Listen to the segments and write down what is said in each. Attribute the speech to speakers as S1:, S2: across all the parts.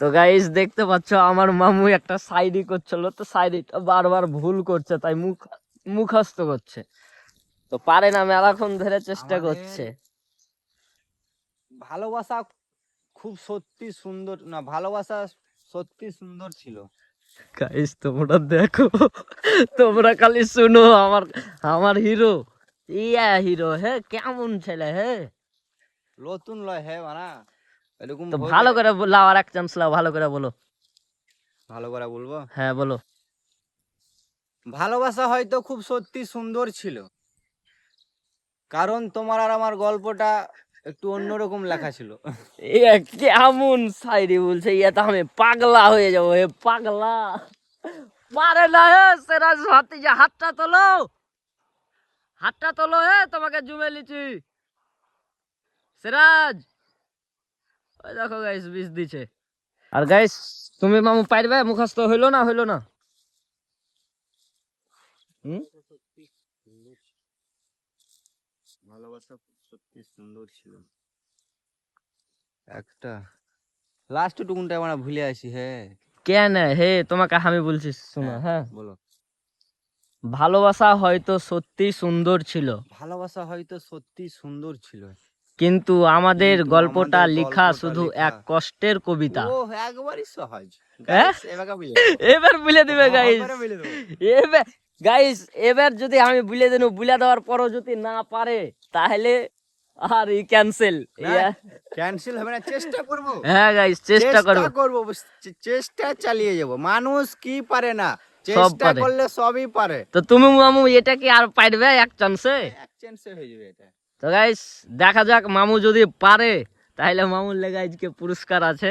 S1: তো গাইস দেখতে পাচ্ছ আমার মামু একটা সাইডি করছিল, তো সাইডিটা বারবার ভুল করছে, তাই মুখস্থ করছে, তো পারে না, মেলাক্ষণ ধরে চেষ্টা
S2: আমাদের
S1: করছে।
S2: ভালোবাসা খুব সত্যি সুন্দর না, ভালোবাসা সত্যি সুন্দর ছিল।
S1: গাইস তোমরা দেখো, তোমরা খালি শুনো আমার আমার হিরো, ইয়া হিরো হে, কেমন ছেলে হে।
S2: নতুন লয় হ্যাঁ মানা এরকম
S1: তো
S2: হইলে
S1: ভালো করে লাও, আর এক চান্স লাও, ভালো করে বলো।
S2: ভালো করে বলবো।
S1: হ্যাঁ বলো।
S2: ভালোবাসা হয়তো খুব সত্যি সুন্দর ছিল, কারণ তোমার আর আমার গল্পটা একটু অন্যরকম লেখা ছিল।
S1: ইয়া কেমন সাইডি বলছে, ইয়া তো আমি পাগলা হয়ে যাবো, হে পাগলা। পারে না হে সিরাজ ভাতিজা, হাতটা তোলো, হাতটা তোলো হে, তোমাকে জুমে লিচি সিরাজ। ওই দেখো গাইস বিষ দিছে। আর গাইস তুমি মামু পারবে, মুখস্থ হইলো না, হইলো না? হুম,
S2: ভালোবাসা সত্যি সুন্দর ছিল। একটা লাস্ট টুকুনটা আমরা ভুলে আসি। হ্যাঁ
S1: কেন হে, তোমাকে আমি বলছি শোনো,
S2: হ্যাঁ
S1: হ্যাঁ।
S2: বলো।
S1: ভালোবাসা হয়তো সত্যি সুন্দর ছিল,
S2: ভালোবাসা হয়তো সত্যি সুন্দর ছিল,
S1: কিন্তু আমাদের
S2: কিন্তু
S1: গল্পটা
S2: আমাদের
S1: লেখা
S2: গল্পটা
S1: শুধু
S2: লেখা
S1: এক কষ্টের কবিতা।
S2: ও একবারই সহজ।
S1: হ্যাঁ?
S2: গাইস এবারে বুঝে যাবো।
S1: এবার বুঝে দিবে গাইস,
S2: এবারে বুঝে দেবো।
S1: এবার গাইস এবার যদি আমি বুঝে দেন, বুঝে দেওয়ার পরও যদি না পারে, তাহলে আর ই ক্যান্সেল।
S2: ক্যান্সেল হবে না, চেষ্টা করব।
S1: হ্যাঁ গাইস চেষ্টা করবো,
S2: করব, চেষ্টা চালিয়ে যাব। মানুষ কি পারে না,
S1: সব
S2: চেষ্টা
S1: পারে।
S2: করলে সবই পারে।
S1: তো তুমি মামু এটা কি আর পারবে এক চান্সে?
S2: এক চান্সে হয়ে যাবে এটা।
S1: তো গাইস দেখা যাক, মামু যদি পারে তাহলে মামুর লেগে আজকে পুরস্কার আছে।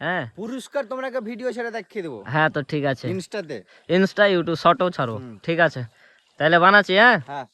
S1: হ্যাঁ
S2: পুরস্কার তোমরা ভিডিও ছেড়ে দেখিয়ে দেবো
S1: হ্যাঁ, তো ঠিক আছে,
S2: ইনস্টাতে।
S1: ইনস্টা ইউটিউব শর্টও ছাড়ো,
S2: হুম।
S1: ঠিক আছে, তাহলে বানাচ্ছি। হ্যাঁ।
S2: হ্যাঁ